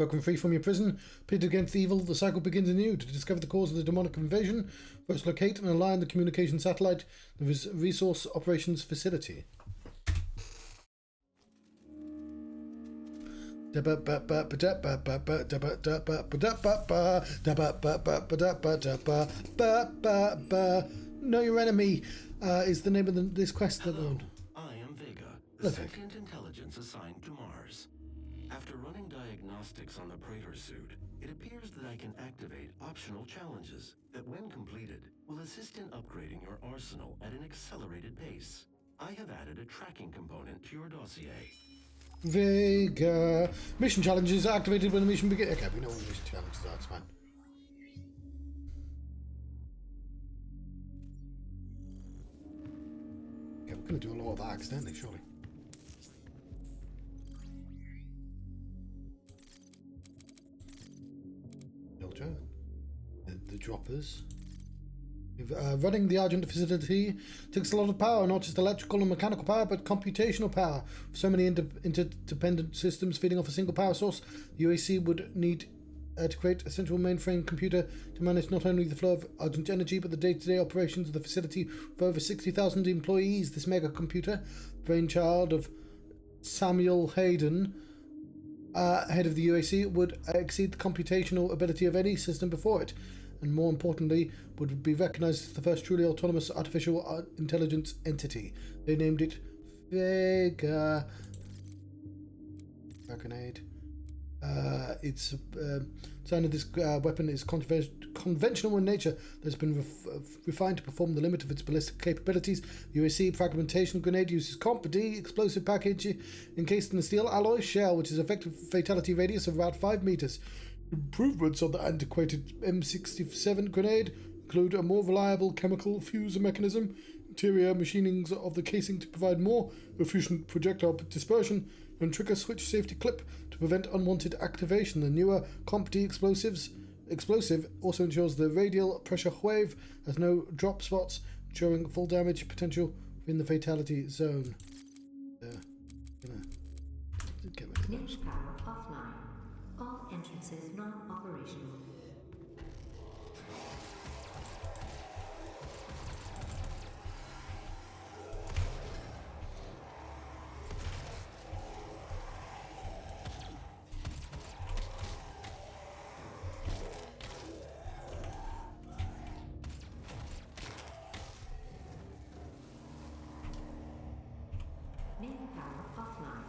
Broken free from your prison, pitted against evil, the cycle begins anew. To discover the cause of the demonic invasion, first locate and align the communication satellite, the resource operations facility. No, your enemy is the name of this quest. Hello, I am Vega, the second intelligence assigned to Mars. After running diagnostics on the Praetor suit, it appears that I can activate optional challenges that, when completed, will assist in upgrading your arsenal at an accelerated pace. I have added a tracking component to your dossier. Vega. Mission challenges are activated when the mission begins. Okay, we know what the mission challenges are, it's fine. Okay, we're going to do a lot of that accidentally, surely. Filter. The droppers. Running the Argent facility takes a lot of power, not just electrical and mechanical power, but computational power. With so many interdependent systems feeding off a single power source, the UAC would need to create a central mainframe computer to manage not only the flow of Argent energy, but the day-to-day operations of the facility for over 60,000 employees. This mega computer, brainchild of Samuel Hayden, head of the UAC, would exceed the computational ability of any system before it, and more importantly, would be recognized as the first truly autonomous artificial intelligence entity. They named it Vega. Grenade. Its design of this weapon is conventional in nature. That's been refined to perform the limit of its ballistic capabilities. The UAC fragmentation grenade uses Comp-D explosive package encased in a steel alloy shell, which has effective fatality radius of about 5 meters. Improvements on the antiquated M67 grenade include a more reliable chemical fuser mechanism, interior machinings of the casing to provide more efficient projectile dispersion, and trigger switch safety clip to prevent unwanted activation. The newer Comp-D explosive also ensures the radial pressure wave has no drop spots, ensuring full damage potential within the fatality zone. Get rid of those. Power offline. All entrances non-operational. Main power offline.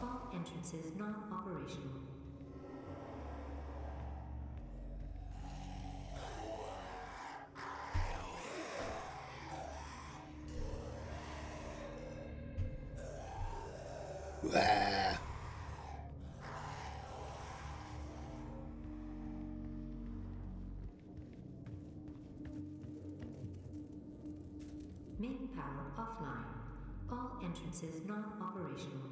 All entrances non-operational. Main power offline. All entrances non-operational.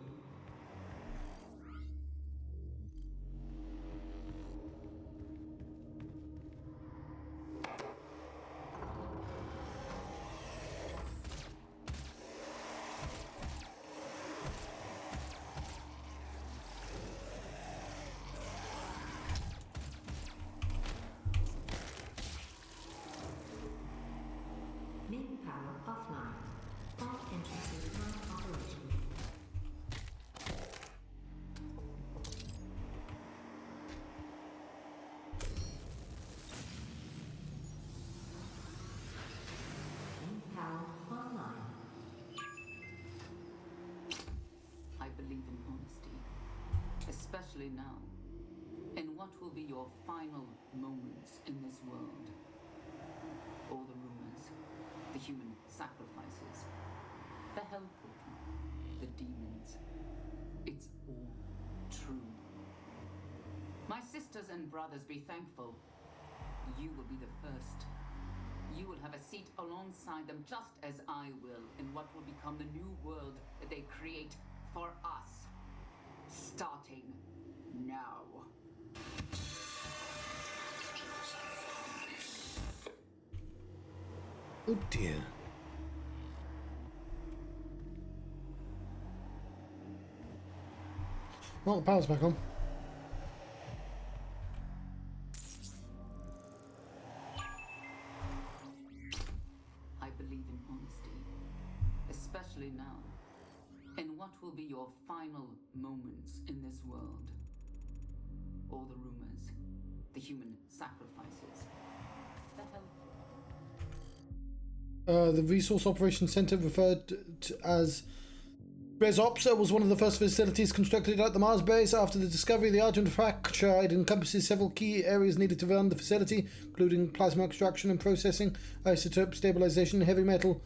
Main power offline. All entrances non-operational. Main power online. I believe in honesty, especially now, in what will be your final moments in this world. All the rumors, the human sacrifices, the hell portal, the demons. It's all true. My sisters and brothers, be thankful. You will be the first. You will have a seat alongside them, just as I will, in what will become the new world that they create for us. Starting now. Oh dear. Well, the power's back on. especially now, in what will be your final moments in this world. All the rumors, the human sacrifices, the help. The Resource Operations Center, referred to as ResOps, was one of the first facilities constructed at the Mars base. After the discovery of the Argent fracture, it encompasses several key areas needed to run the facility, including plasma extraction and processing, isotope stabilization, heavy metal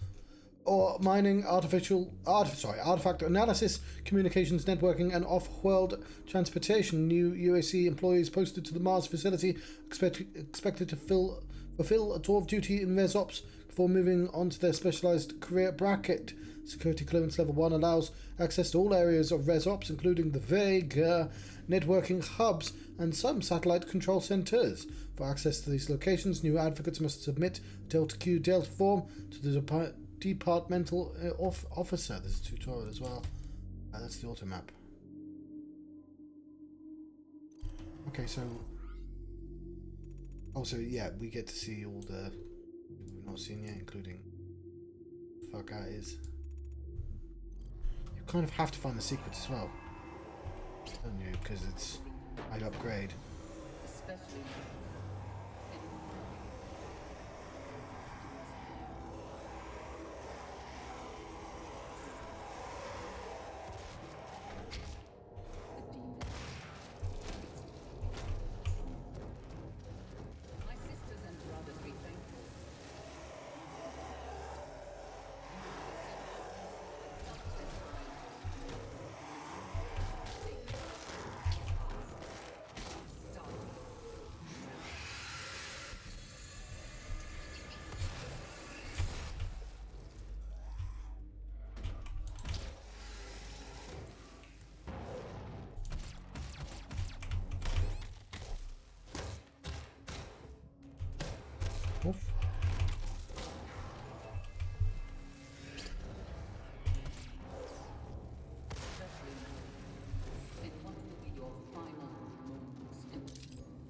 or mining, artifact analysis, communications networking, and off-world transportation. New UAC employees posted to the Mars facility expected to fulfill a tour of duty in ResOps before moving on to their specialized career bracket. Security clearance level 1 allows access to all areas of ResOps, including the Vega networking hubs and some satellite control centers. For access to these locations, new advocates must submit Delta Q Delta form to the departmental officer. There's a tutorial as well. That's the auto map. Okay, so also, yeah, we get to see all the people we've not seen yet, including fuck that is. You kind of have to find the secrets as well, don't you? Because it's I'd upgrade. Especially Oof. in what will be your final moments in this world.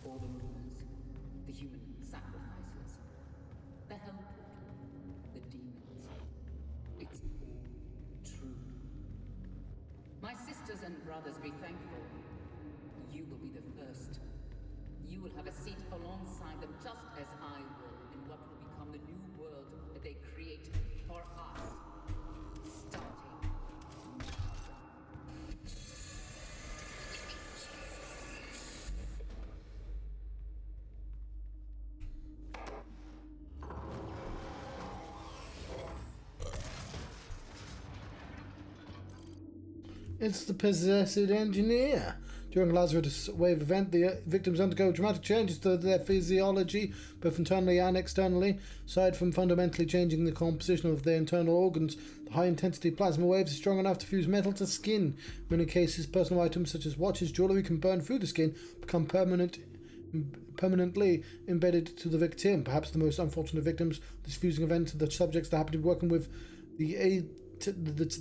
All the rumors, the human sacrifices, the hell portal, the demons. It's all true. My sisters and brothers, be thankful. You will be the first. You will have a seat alongside them, just as I will, in what will become the new world that they create for us. Starting now. It's the possessed engineer. During a Lazarus wave event, the victims undergo dramatic changes to their physiology, both internally and externally. Aside from fundamentally changing the composition of their internal organs, the high-intensity plasma waves are strong enough to fuse metal to skin. In many cases, personal items such as watches, jewelry can burn through the skin, become permanently embedded to the victim. Perhaps the most unfortunate victims of this fusing event are the subjects that happen to be working with the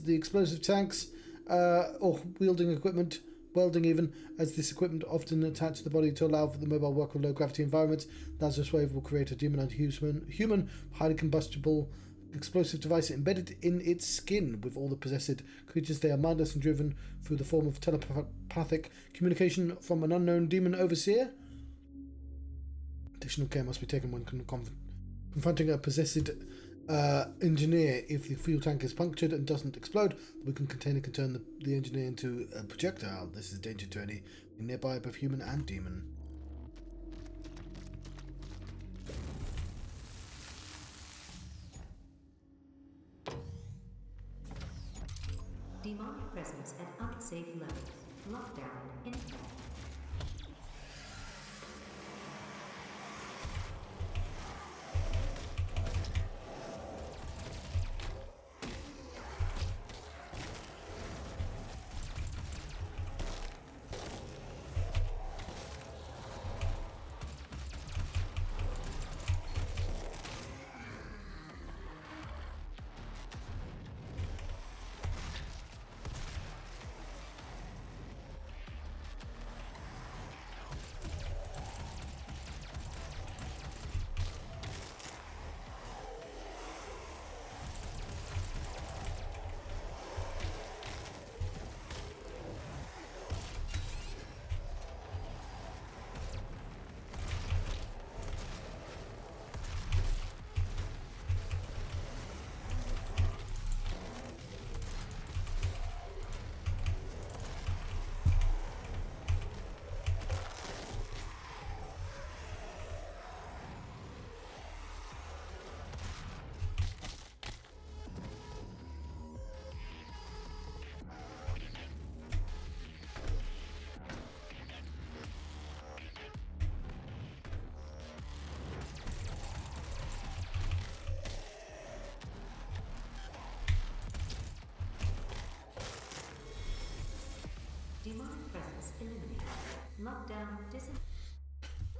explosive tanks or wielding equipment, welding even, as this equipment often attached to the body to allow for the mobile work of low gravity environments. Lazarus wave will create a demonized human, highly combustible explosive device embedded in its skin. With all the possessed creatures, they are mindless and driven through the form of telepathic communication from an unknown demon overseer. Additional care must be taken when confronting a possessed engineer. If the fuel tank is punctured and doesn't explode, we can turn the engineer into a projectile. This is a danger to any nearby, both human and demon. Demonic presence at unsafe levels. Lockdown in effect.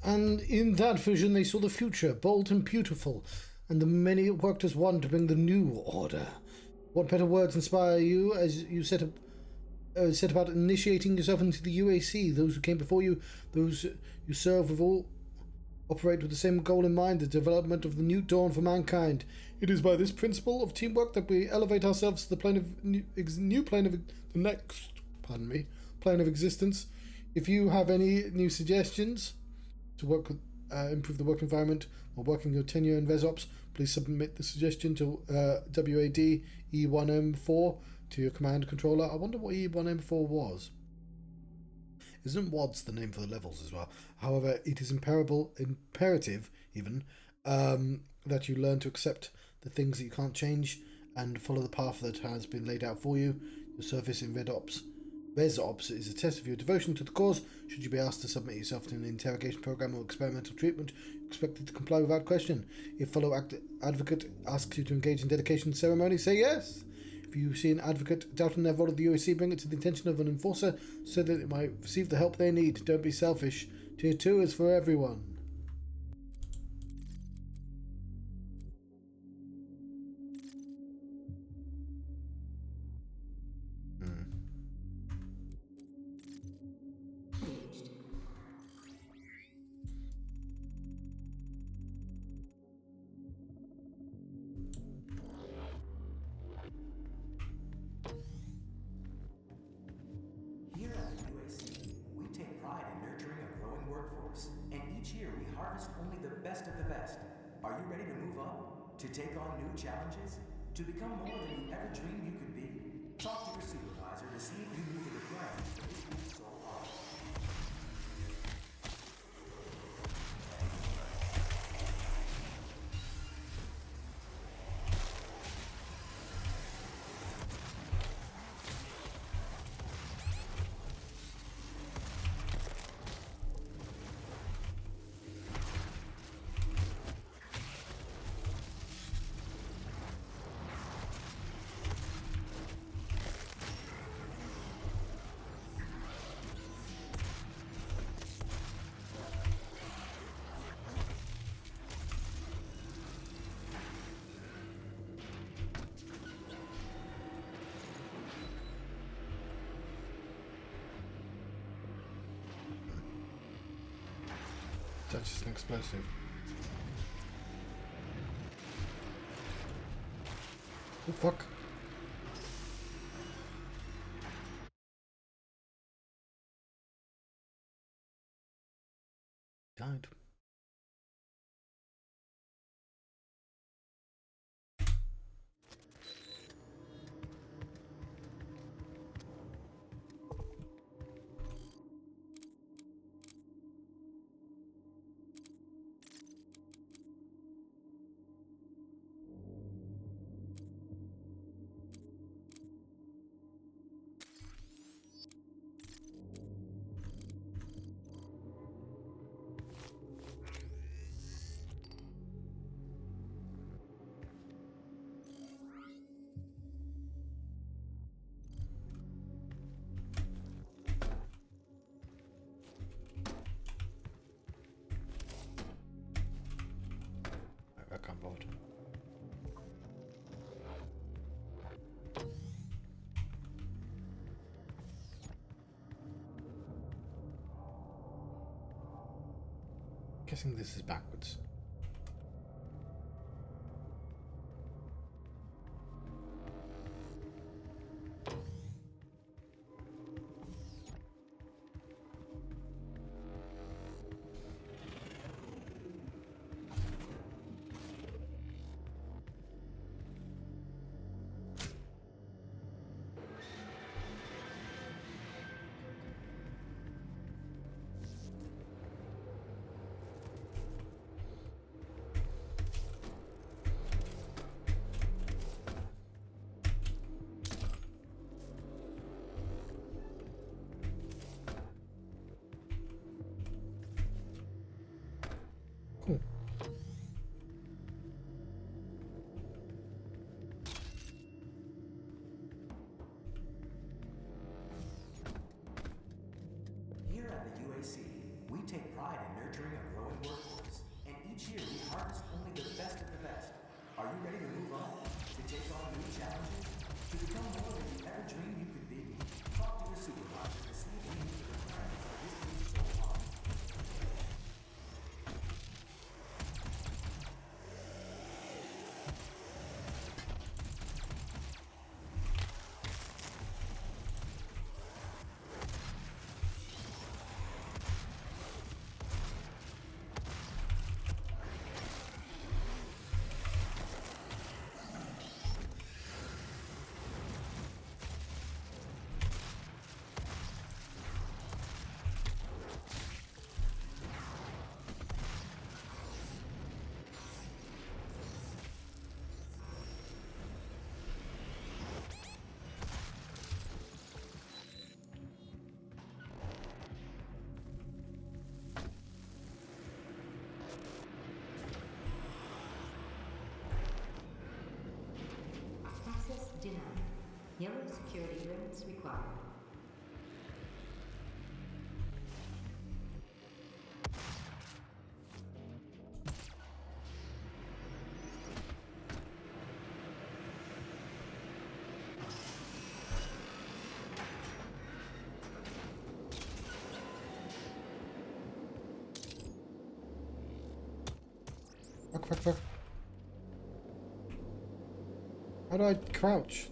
And in that vision, they saw the future, bold and beautiful, and the many worked as one to bring the new order. What better words inspire you as you set about initiating yourself into the UAC? Those who came before you, those you serve, have all operate with the same goal in mind: the development of the new dawn for mankind. It is by this principle of teamwork that we elevate ourselves to the plane of plane of existence. If you have any new suggestions to work with, improve the work environment while working your tenure in ResOps, please submit the suggestion to WAD E1M4 to your command controller. I wonder what E1M4 was. Isn't WADS the name for the levels as well? However, it is imperative even, that you learn to accept the things that you can't change and follow the path that has been laid out for you. Your service in ResOps is a test of your devotion to the cause. Should you be asked to submit yourself to an interrogation program or experimental treatment, you're expected to comply without question. If fellow advocate asks you to engage in dedication ceremony, say yes. If you see an advocate doubting their role of the UAC, bring it to the attention of an enforcer so that it might receive the help they need. Don't be selfish. Tier 2 is for everyone. Here at the UAC, we take pride in nurturing a growing workforce, and each year we harvest only the best of the best. Are you ready to move up? To take on new challenges? To become more than you ever dreamed you could be? Talk to your supervisor to see if you meet the requirements for this week's soul off. That's just an explosive. Oh fuck. Died. I can't vote. Guessing this is backwards. Are you ready to move up? To take on new challenges? To become more than you ever dreamed you could be? Talk to your supervisor to see if you need the requirements for this new soul arc. Access denied. Yellow security clearance required. Fuck. How do I crouch?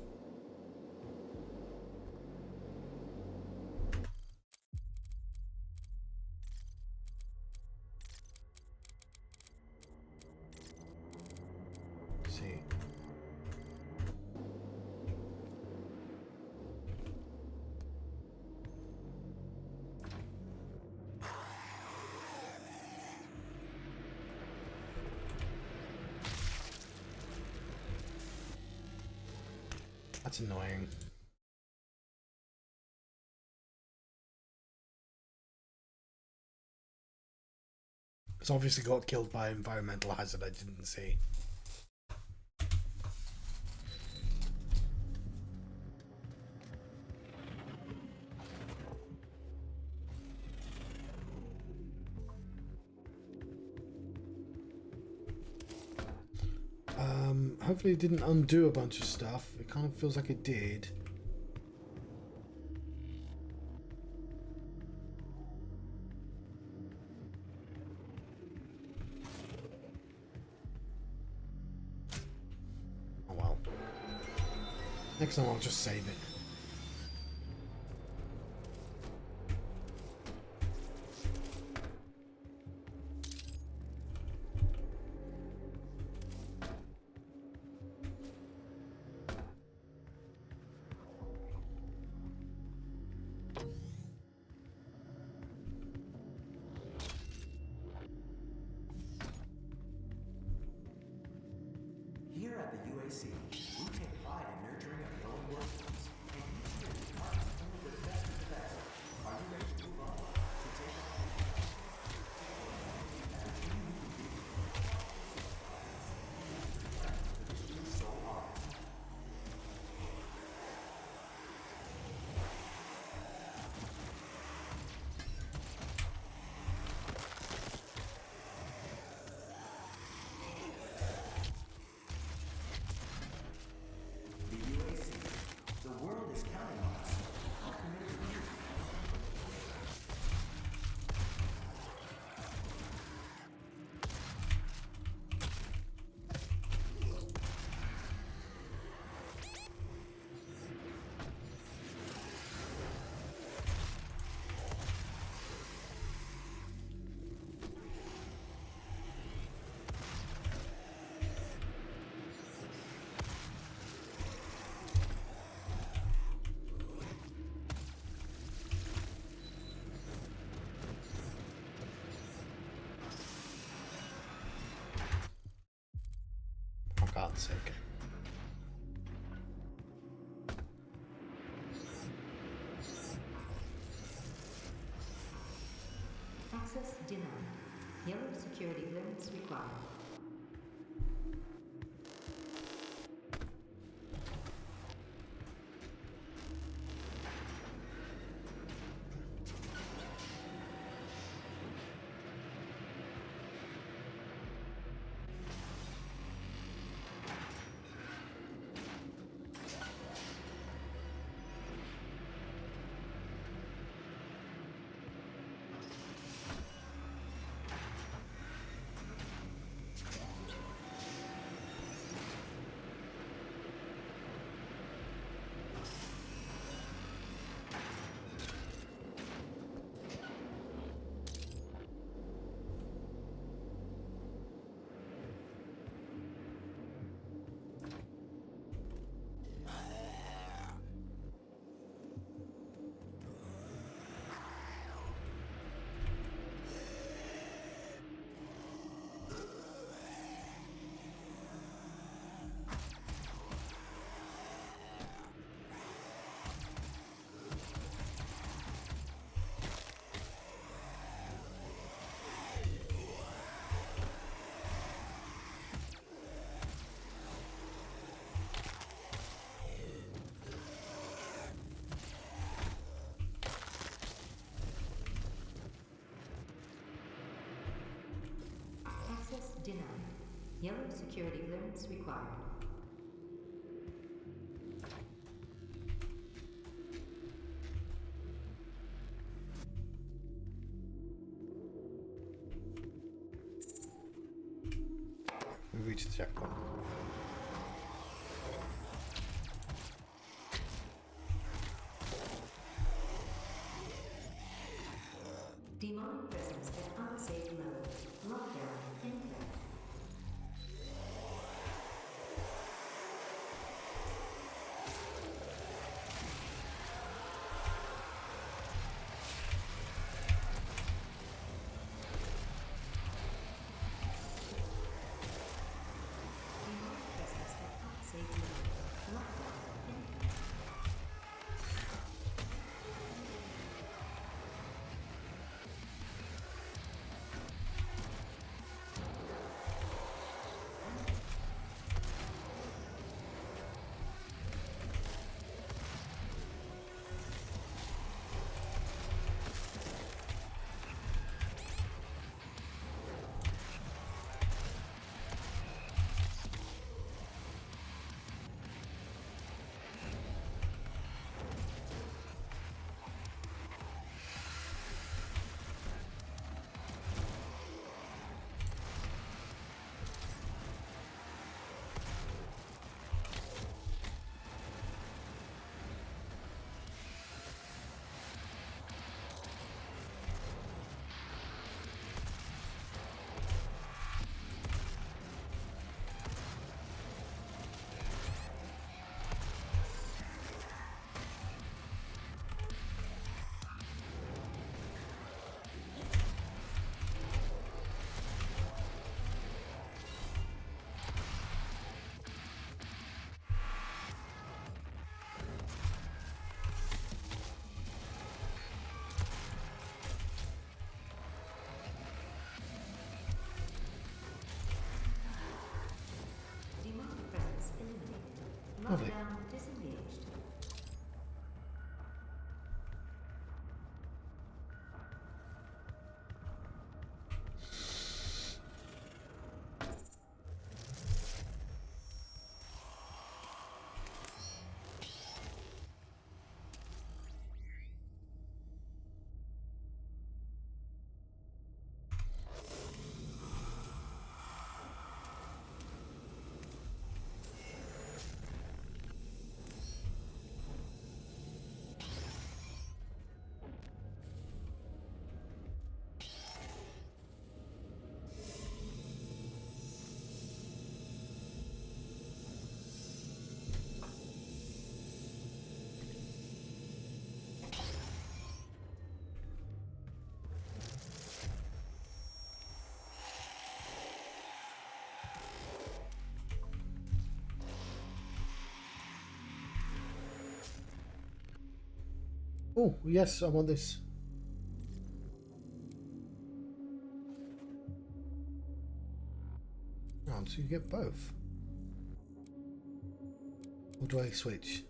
See. That's annoying. It's obviously got killed by environmental hazard I didn't see. Hopefully it didn't undo a bunch of stuff. It kind of feels like it did. Oh well. Next time I'll just save it. Here at the UAC, we take pride in nurturing a growing workforce, and each year we harvest only the best of the best. Are you ready to move on? To take on every dream you can be? This new soul arc. The UAC. The world is counting on us. How committed are you? For God's sake. Access denied. Yellow security clearance required. clearance required. We've reached the checkpoint. Demonic presence at unsafe level. Lockdown in effect. Demonic presence at unsafe level. Lockdown in effect. Demonic presence eliminated. Lovely. Lockdown disengaged. Oh, yes, I want this. Oh, so you get both. Or do I switch?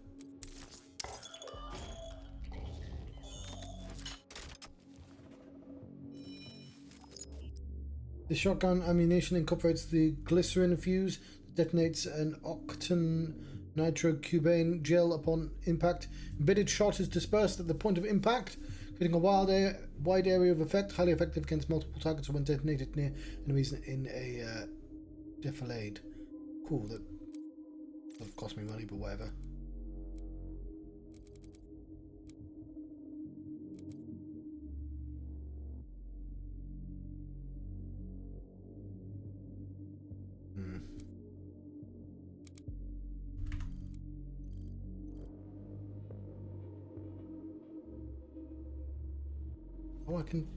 The shotgun ammunition incorporates the glycerin fuse, detonates an octane nitrocubane gel upon impact. Embedded shot is dispersed at the point of impact, creating a wide area of effect, highly effective against multiple targets when detonated near enemies in a defilade. Cool, that sort of cost me money, but whatever. Oh, I can...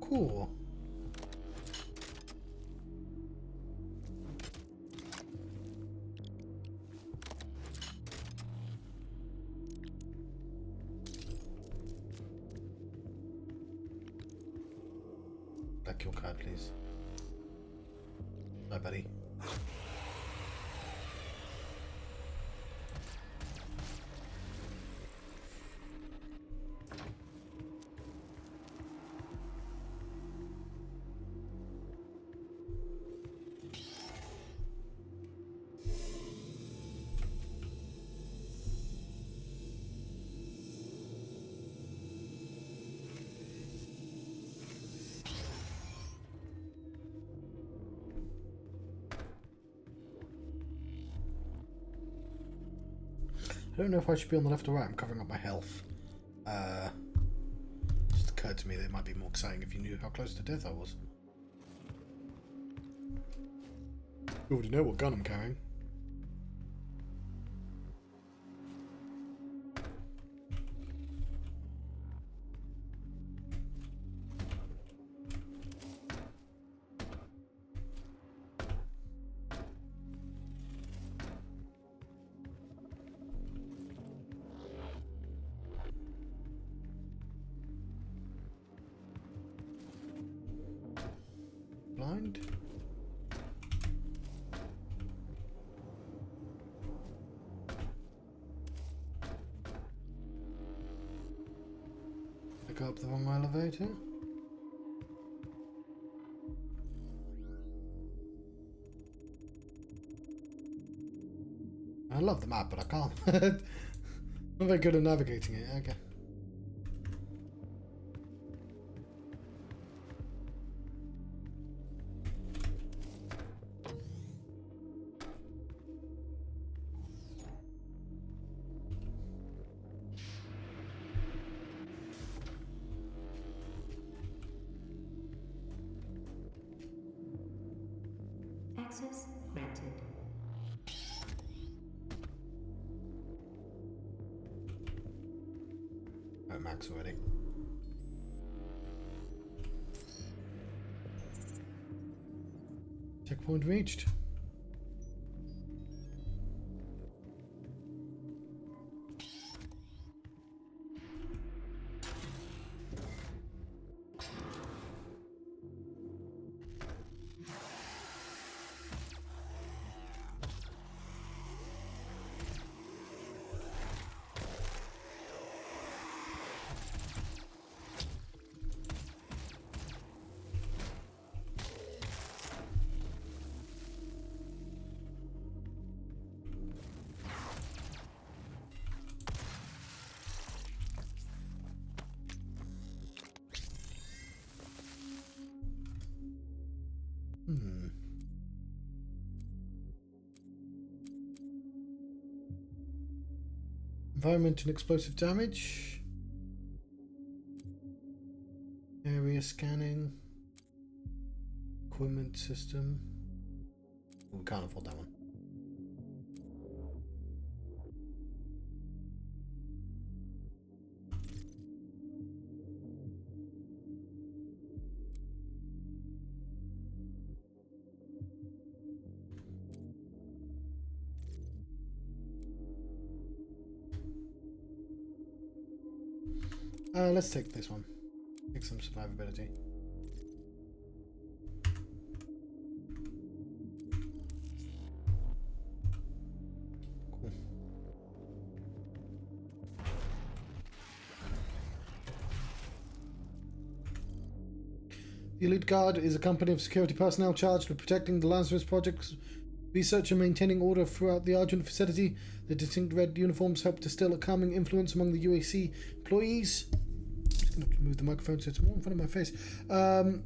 Cool. Back your card, please. Hi, buddy. I don't know if I should be on the left or right. I'm covering up my health. Just occurred to me that it might be more exciting if you knew how close to death I was. You already know what gun I'm carrying. Blind? I go up the wrong elevator? I love the map, but I can't. I'm very good at navigating it. Okay. Access granted. Oh, max already. Checkpoint reached. Environment and explosive damage. Area scanning. Equipment system. We can't afford that one. Let's take this one. Take some survivability. Cool. The Elite Guard is a company of security personnel charged with protecting the Lazarus Project's research and maintaining order throughout the Argent facility. The distinct red uniforms help distill a calming influence among the UAC employees. I'm going to have to move the microphone so it's more in front of my face. And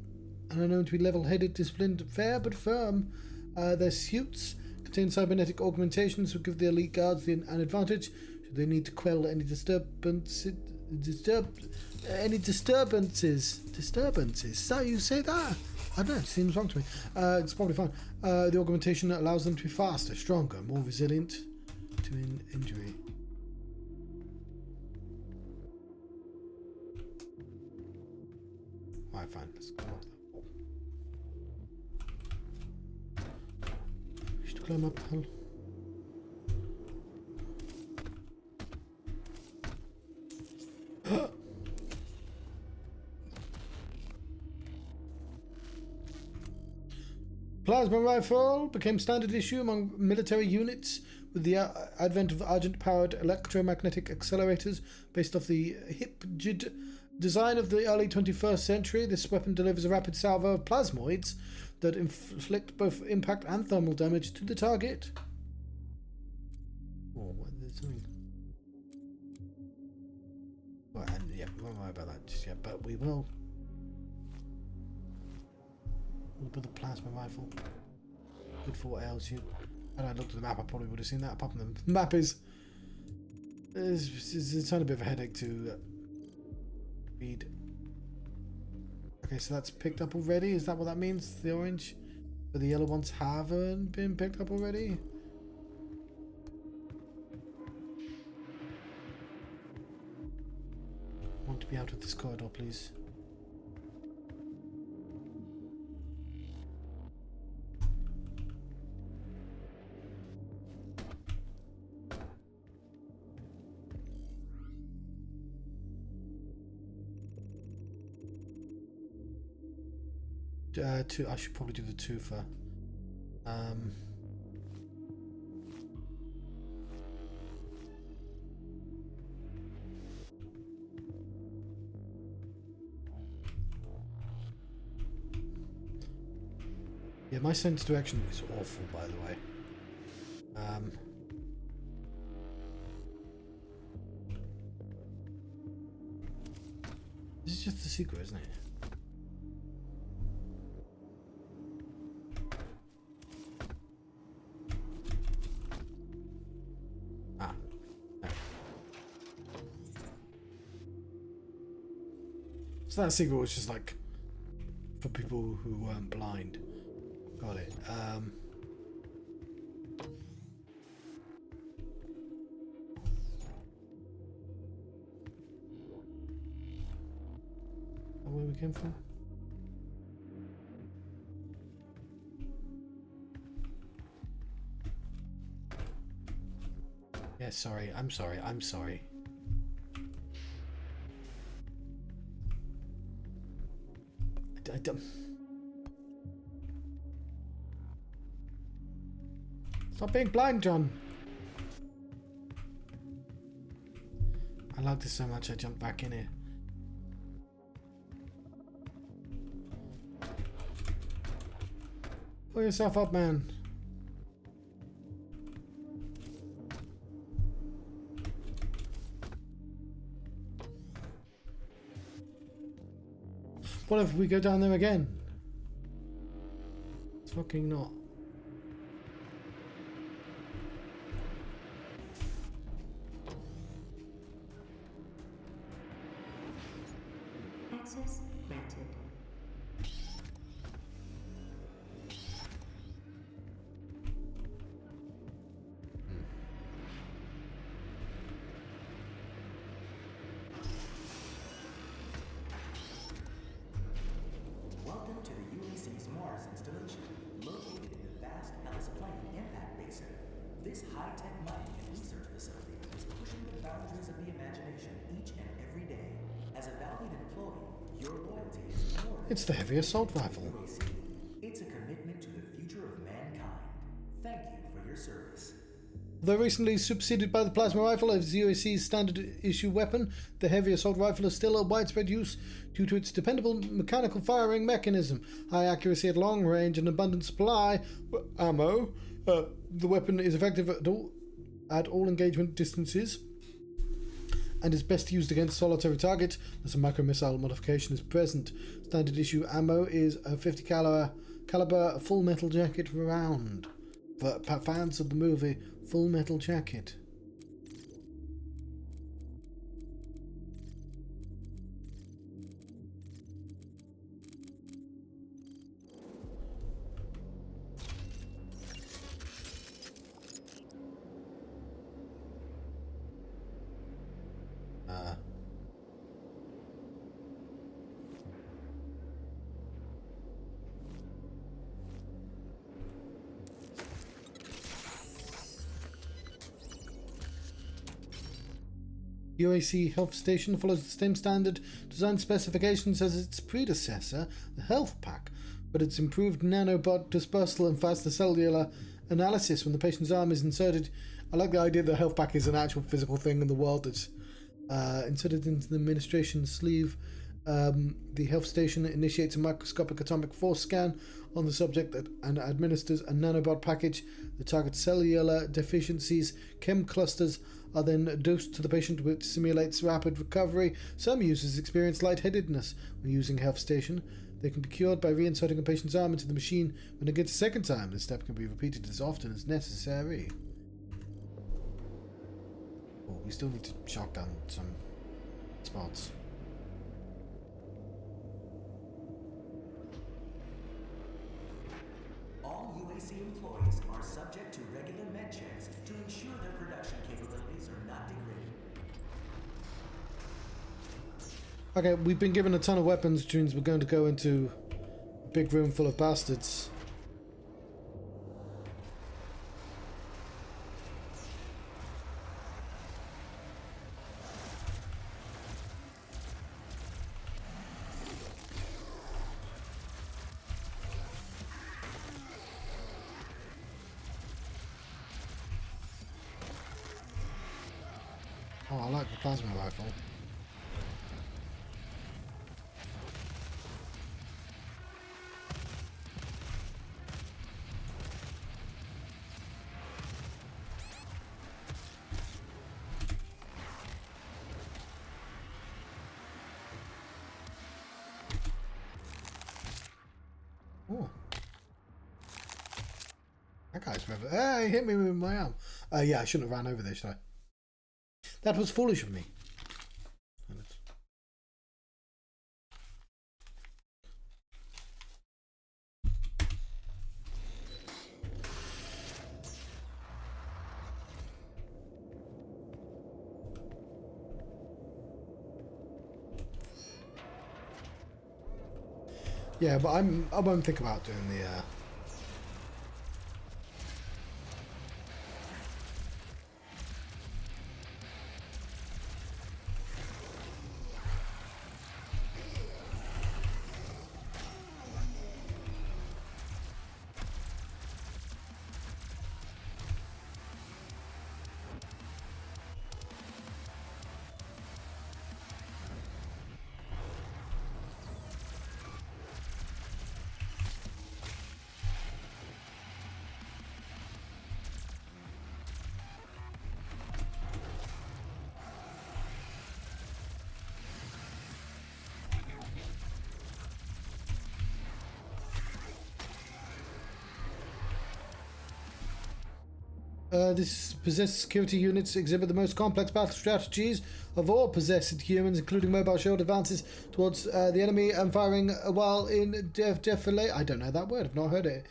are known to be level-headed, disciplined, fair but firm. Their suits contain cybernetic augmentations which give the Elite Guards an advantage should they need to quell any disturbances. Disturbances. Is that how you say that? I don't know, it seems wrong to me. It's probably fine. The augmentation allows them to be faster, stronger, more resilient to injury. Alright, fine. Let's go off that. We should climb up the hill. Plasma rifle became standard issue among military units with the advent of Argent-powered electromagnetic accelerators based off the hip-jid design of the early 21st century. This weapon delivers a rapid salvo of plasmoids that inflict both impact and thermal damage to the target. Oh, what is something? Well, and yeah, we won't worry about that just yet, but we will. With the plasma rifle. Good for what ails you. Had I looked at the map, I probably would have seen that. Apart from the map is It's a tiny bit of a headache to read. Okay, so that's picked up already. Is that what that means? The orange? But the yellow ones haven't been picked up already? I want to be out of this corridor, please. Two. I should probably do the two for. Yeah, my sense of direction is awful, by the way. This is just the secret, isn't it? So that secret was just like for people who weren't blind. Got it. Where we came from? Yeah, sorry. I'm sorry. I'm sorry. I don't. Stop being blind, John. I like this so much I jumped back in here. Pull yourself up, man. What if we go down there again? It's fucking not. Access granted. Welcome to the UAC's Mars installation, located in the vast Hellas Plain impact basin. This high-tech mining and research facility is pushing the boundaries of the imagination each and every day. As a valued employee, your loyalty is more than It's the heavy assault rifle. UAC. It's a commitment to the future of mankind. Thank you for your service. Though recently superseded by the plasma rifle as UAC's standard issue weapon, the heavy assault rifle is still a widespread use due to its dependable mechanical firing mechanism, high accuracy at long range, and abundant supply ammo. The weapon is effective at all engagement distances and is best used against solitary targets, as a micro-missile modification is present. Standard issue ammo is a 50 caliber full metal jacket round. For fans of the movie Full Metal Jacket. UAC Health Station follows the same standard design specifications as its predecessor, the Health Pack, but its improved nanobot dispersal and faster cellular analysis when the patient's arm is inserted. I like the idea that the Health Pack is an actual physical thing in the world that's inserted into the administration sleeve. The health station initiates a microscopic atomic force scan on the subject and administers a nanobot package that targets cellular deficiencies. Chem clusters are then dosed to the patient, which simulates rapid recovery. Some users experience lightheadedness when using a health station. They can be cured by reinserting a patient's arm into the machine when it gets a second time. This step can be repeated as often as necessary. Oh, we still need to shotgun some spots. All UAC employees are subject to regular med checks to ensure their production capabilities are not degraded. Okay, we've been given a ton of weapons, which means we're going to go into a big room full of bastards. Oh, I like the plasma rifle. Oh. That guy's never... Hey, he hit me with my arm. Yeah, I shouldn't have ran over there, should I? That was foolish of me. Yeah, but I won't think about doing the This possessed security units exhibit the most complex battle strategies of all possessed humans, including mobile shield advances towards the enemy and firing while in defilade. I don't know that word, I've not heard it.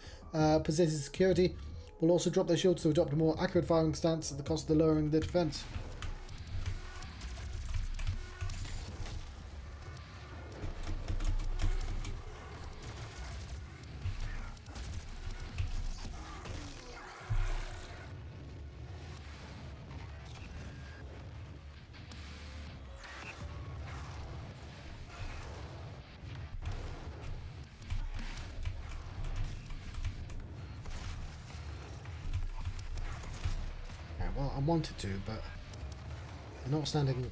Possesses security will also drop their shields to adopt a more accurate firing stance at the cost of lowering their defense. Well, I wanted to, but they're not standing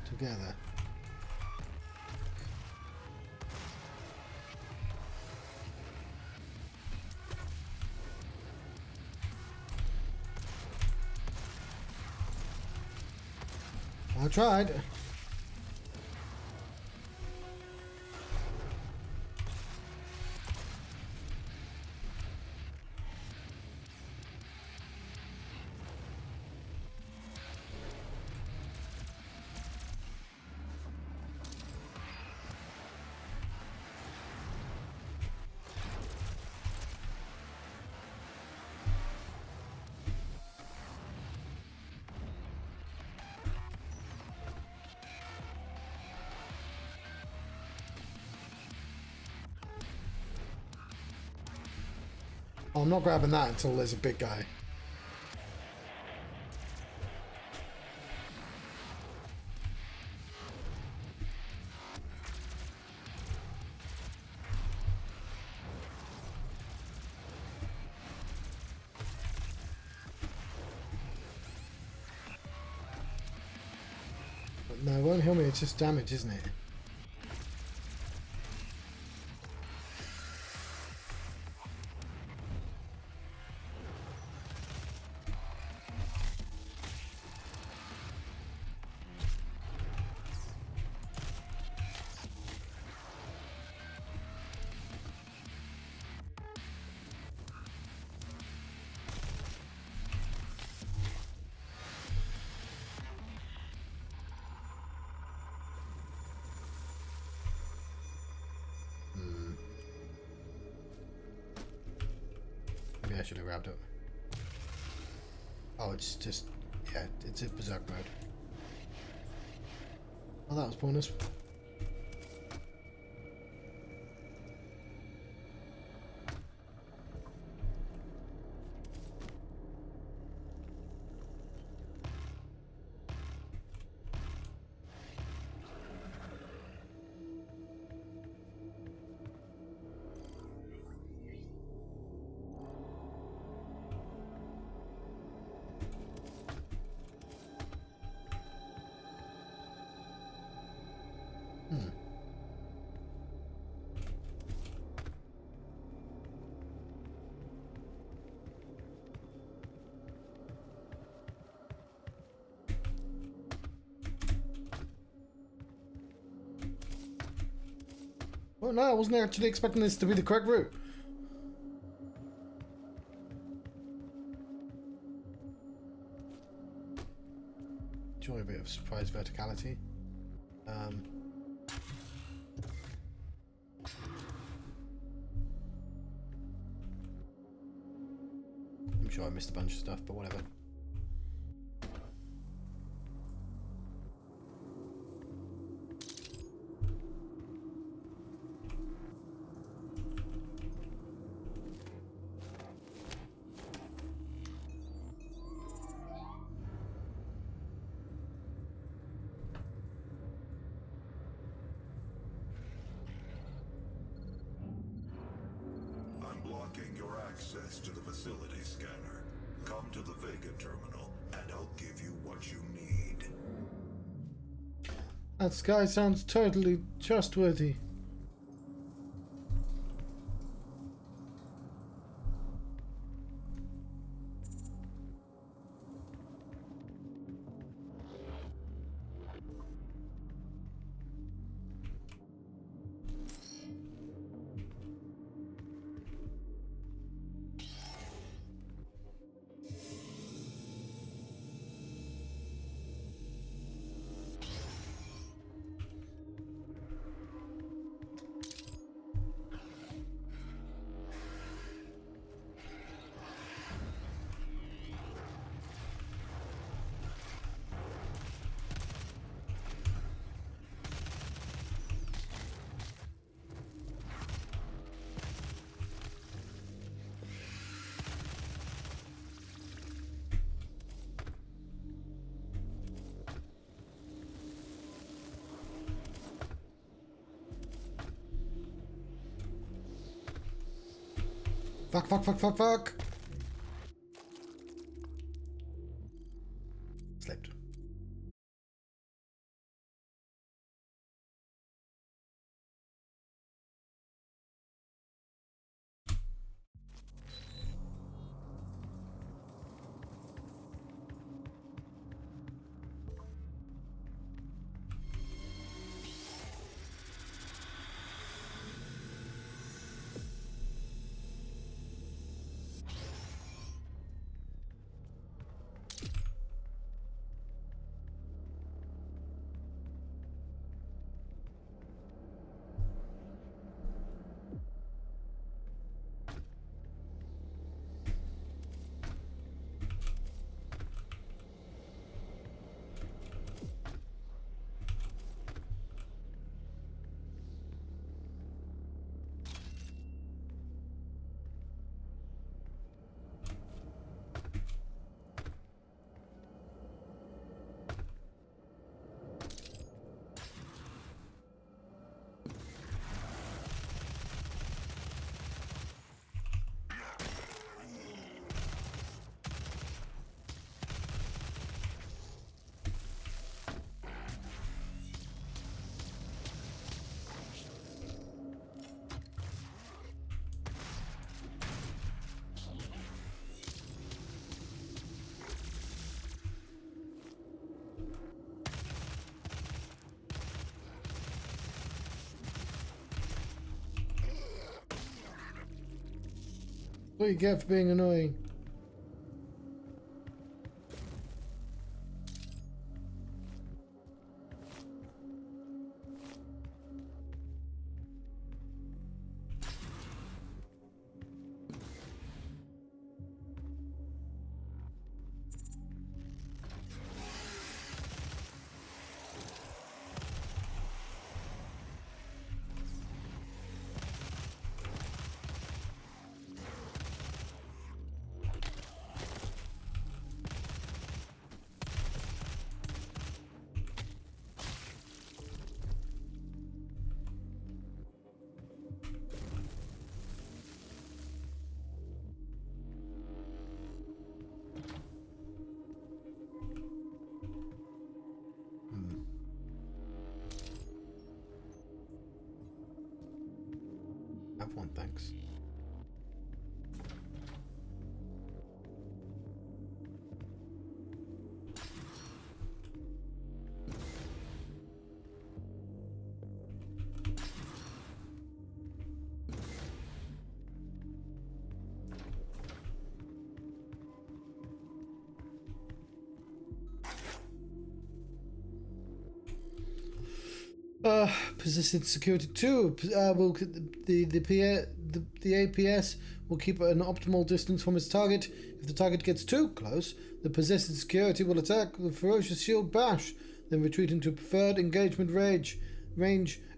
together. I tried. Oh, I'm not grabbing that until there's a big guy. But no, it won't heal me, it's just damage, isn't it? I should have grabbed it. Oh, it's just... Yeah, it's in berserk mode. Oh, that was bonus. Well, no, I wasn't actually expecting this to be the correct route. Enjoy a bit of surprise verticality. I'm sure I missed a bunch of stuff, but whatever. I'm blocking your access to the facility scanner. Come to the Vega terminal, and I'll give you what you need. That guy sounds totally trustworthy. Fuck, fuck, fuck, fuck, fuck! Slipped. What you get for being annoying? Have one, thanks. Persistent security 2 will the APS will keep an optimal distance from its target. If the target gets too close, the persistent security will attack with ferocious shield bash, then retreat into preferred engagement range.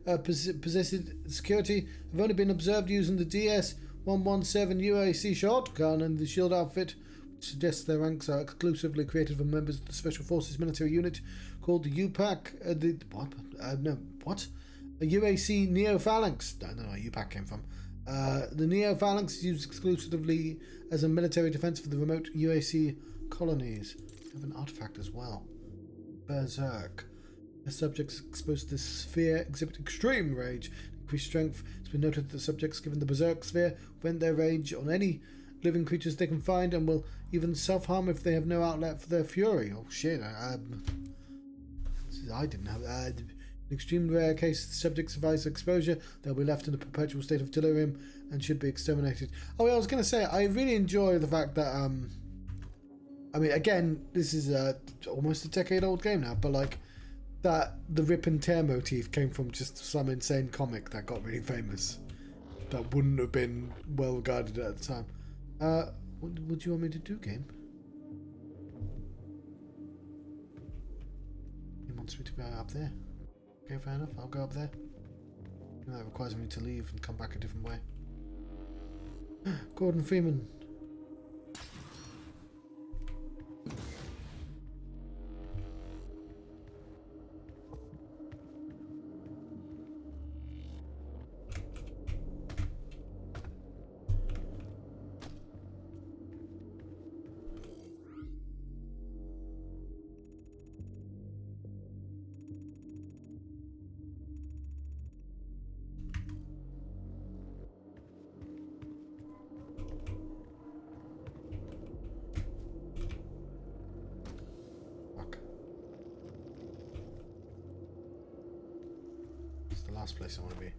Persistent security have only been observed using the DS-117 UAC shotgun and the shield outfit, which suggests their ranks are exclusively created for members of the Special Forces military unit called the UPAC. A UAC Neo Phalanx. I don't know where UPAC came from. The Neo Phalanx is used exclusively as a military defense for the remote UAC colonies. They have an artifact as well. Berserk. The subjects exposed to this sphere exhibit extreme rage, increased strength. It's been noted that the subjects given the Berserk sphere vent their rage on any living creatures they can find and will even self-harm if they have no outlet for their fury. Oh shit, I didn't have... in extreme rare case, the subject survives exposure, they'll be left in a perpetual state of delirium and should be exterminated. Oh, yeah, I was going to say, I really enjoy the fact that, I mean, again, this is almost a decade-old game now, but, like, that the rip and tear motif came from just some insane comic that got really famous. That wouldn't have been well regarded at the time. What would you want me to do, game? He wants me to go up there. Okay, fair enough. I'll go up there. That requires me to leave and come back a different way. Gordon Freeman. Last place I want to be.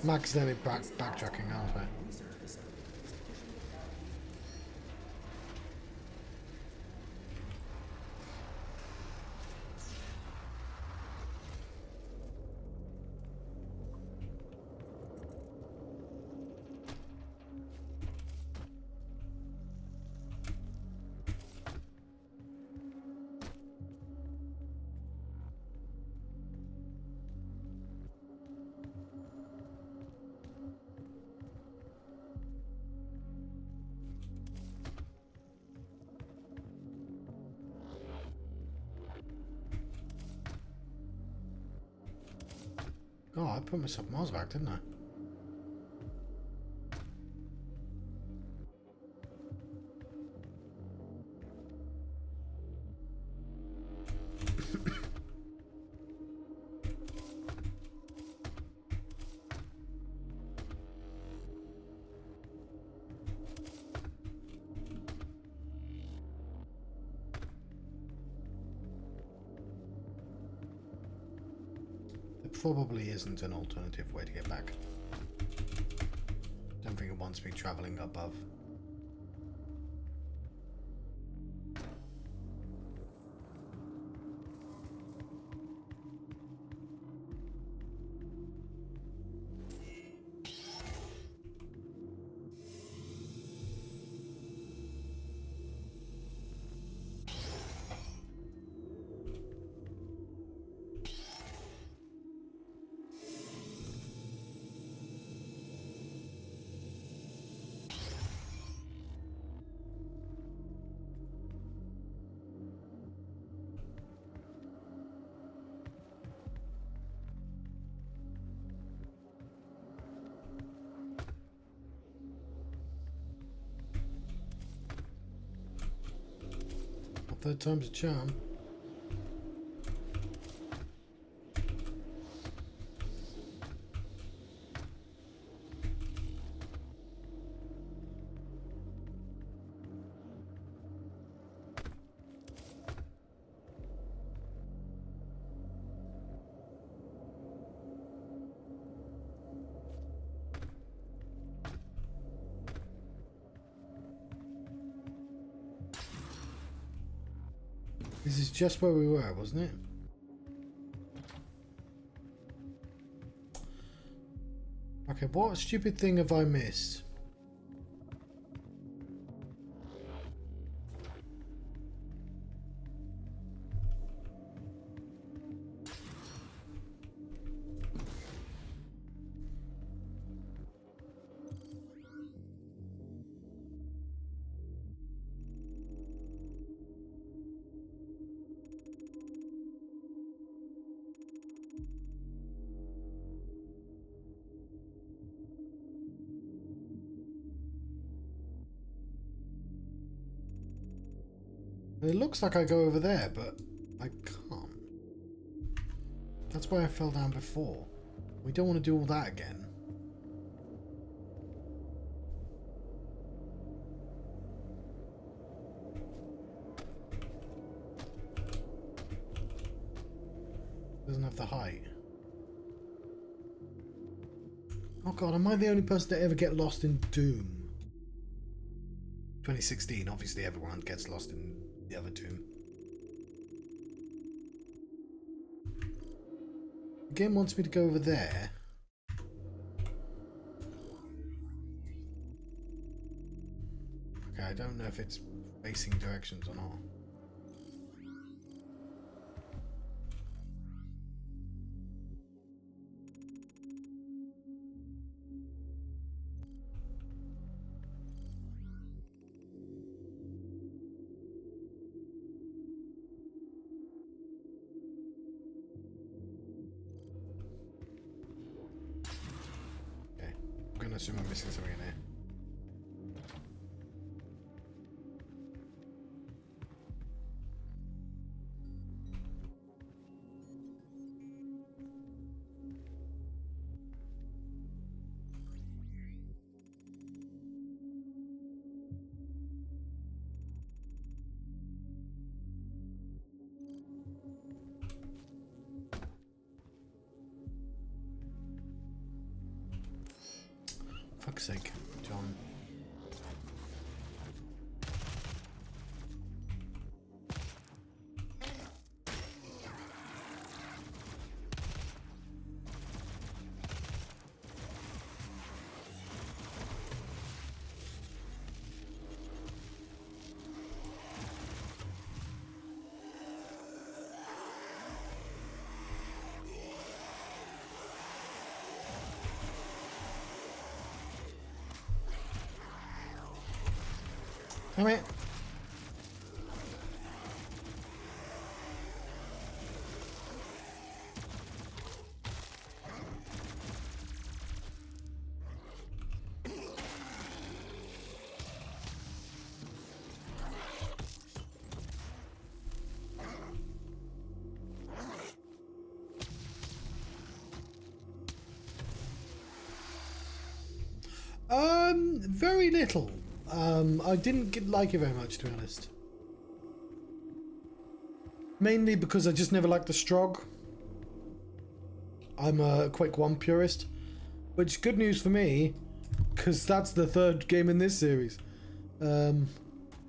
I'm accidentally backtracking, aren't I? Oh, I put myself miles back, didn't I? Probably isn't an alternative way to get back. Don't think it wants me travelling above. Third time's a charm. This is just where we were, wasn't it? Okay, what stupid thing have I missed? It looks like I go over there, but I can't. That's why I fell down before. We don't want to do all that again. Doesn't have the height. Oh god, am I the only person to ever get lost in Doom? 2016, obviously everyone gets lost in the other Doom. The game wants me to go over there. Okay, I don't know if it's facing directions or not. I assume I'm missing something in there. Fuck's sake, John. Damn it. Very little. I didn't like it very much, to be honest. Mainly because I just never liked the Strog. I'm a Quake 1 purist. Which, good news for me, because that's the third game in this series. In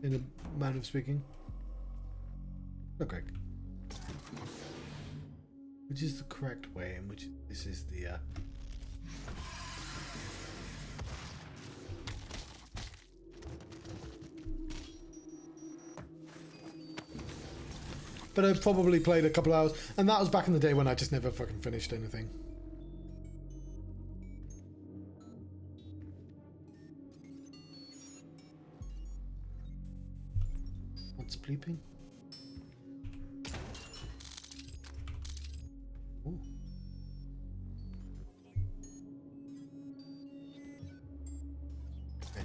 a manner of speaking. Okay. Which is the correct way in which this is the... But I probably played a couple hours, and that was back in the day when I just never fucking finished anything. What's bleeping? Ooh. Okay.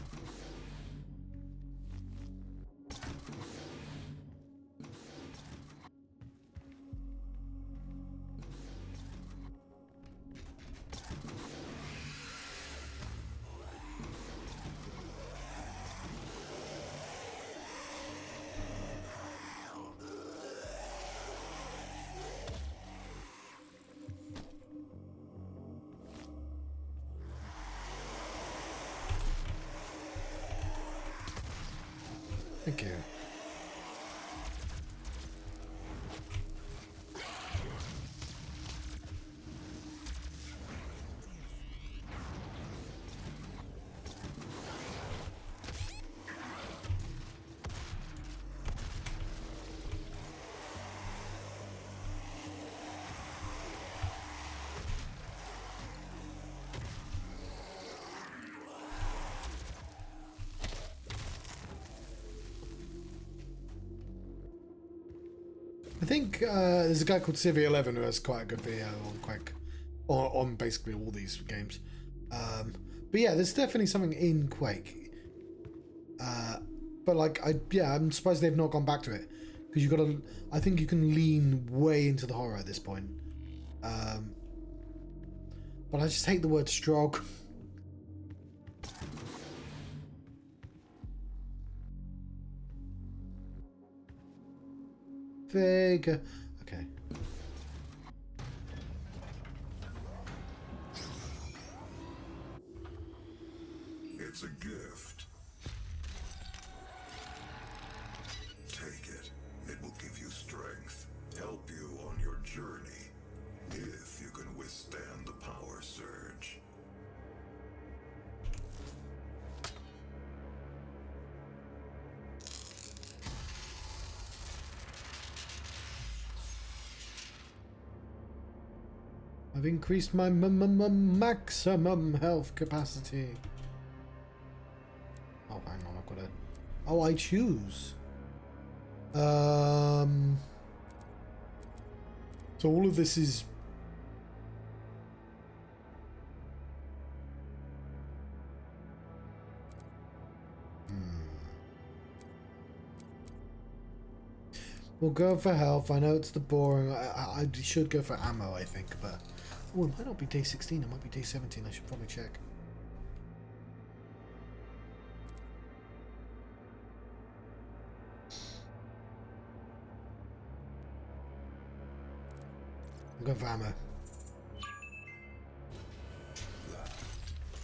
Thank you. I think there's a guy called Civi11 who has quite a good video on Quake, on basically all these games. But yeah, there's definitely something in Quake. But like, I'm surprised they've not gone back to it, because you got to. I think you can lean way into the horror at this point. But I just hate the word strog. Vega. Okay. It's a gift. Take it. It will give you strength, help you on your journey, if you can withstand the power surge. I've increased my maximum health capacity. Oh, hang on, I've got to. Oh, I choose. So all of this is. We'll go for health. I know it's the boring. I should go for ammo, I think, but oh, it might not be day 16. It might be day 17. I should probably check. I'm going for ammo. That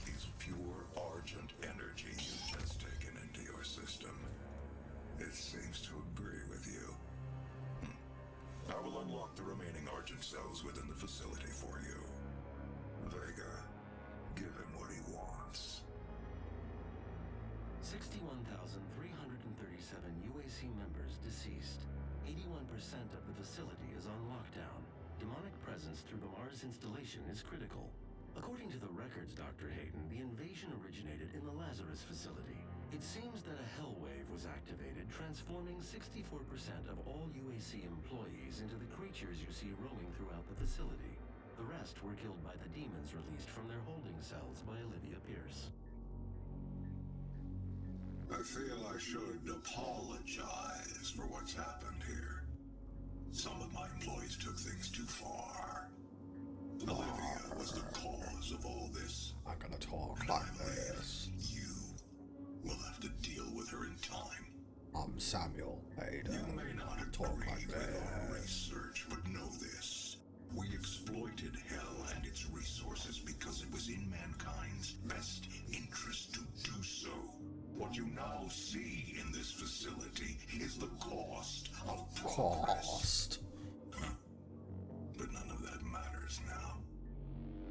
is pure Argent energy you've just taken into your system. It seems to agree with you. I will unlock the remaining Argent cells within the facility for you. Vega, give him what he wants. 61,337 UAC members deceased. 81% of the facility is on lockdown. Demonic presence through the Mars installation is critical. According to the records, Dr. Hayden, the invasion originated in the Lazarus facility. It seems that a hell wave was activated, transforming 64% of all UAC employees into the creatures you see roaming throughout the facility. The rest were killed by the demons released from their holding cells by Olivia Pierce. I feel I should apologize for what's happened here. Some of my employees took things too far. Olivia was the cause of all this. I'm gonna talk like this. You will have to deal with her in time. I'm Samuel Hayden. You may not Talk agree like with our this. research, but know this. We exploited hell and its resources because it was in mankind's best interest to do so. What you now see in this facility is the cost of progress. Cost. But none of that matters now.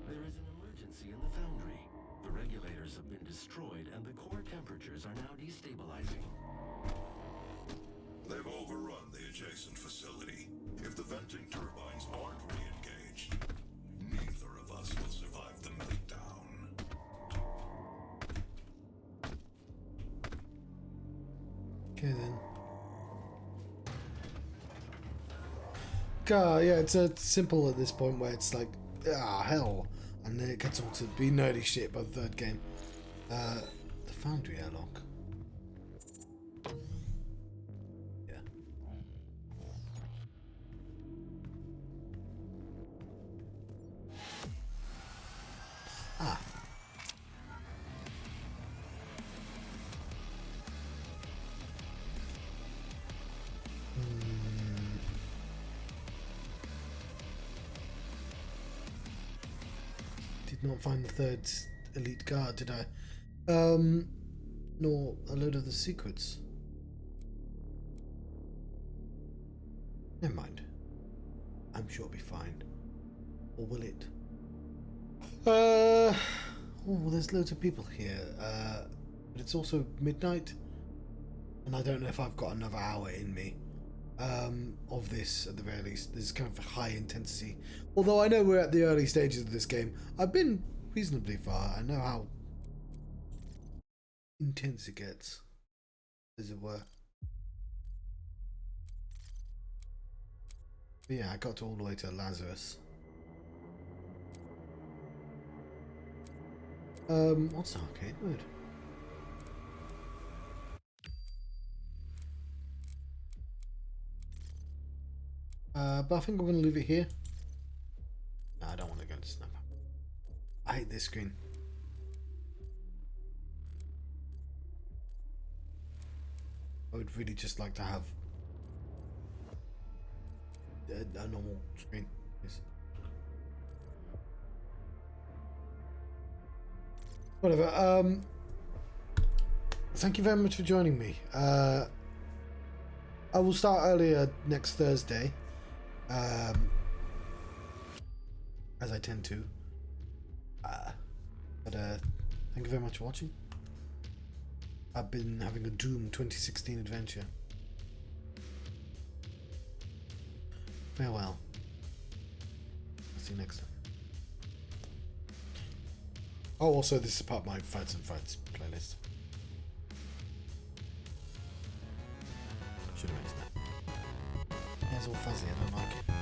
There is an emergency in the foundry. The regulators have been destroyed and the core temperatures are now destabilizing. They've overrun the adjacent facility. If the venting turbines aren't re-engaged, neither of us will survive the meltdown. Okay then. Yeah, it's simple at this point where it's like, hell, and then it gets all to be nerdy shit by the third game. The foundry airlock. Yeah. Ah. Did not find the third elite guard, did I? Nor a load of the secrets. Never mind. I'm sure it'll be fine. Or will it? Oh, there's loads of people here. But it's also midnight. And I don't know if I've got another hour in me. Of this, at the very least. There's kind of a high intensity. Although I know we're at the early stages of this game. I've been reasonably far. I know how intense it gets, as it were. But yeah, I got all the way to Lazarus. What's the arcade mode? But I think we're going to leave it here. No, I don't want to go to Snap. I hate this screen. I would really just like to have a normal screen. Please. Whatever. Thank you very much for joining me. I will start earlier next Thursday. As I tend to. But thank you very much for watching. I've been having a Doom 2016 adventure. Farewell. I'll see you next time. Oh, also this is part of my Fights and Fights playlist. Should have mentioned that. Yeah, it's all fuzzy, I don't like it.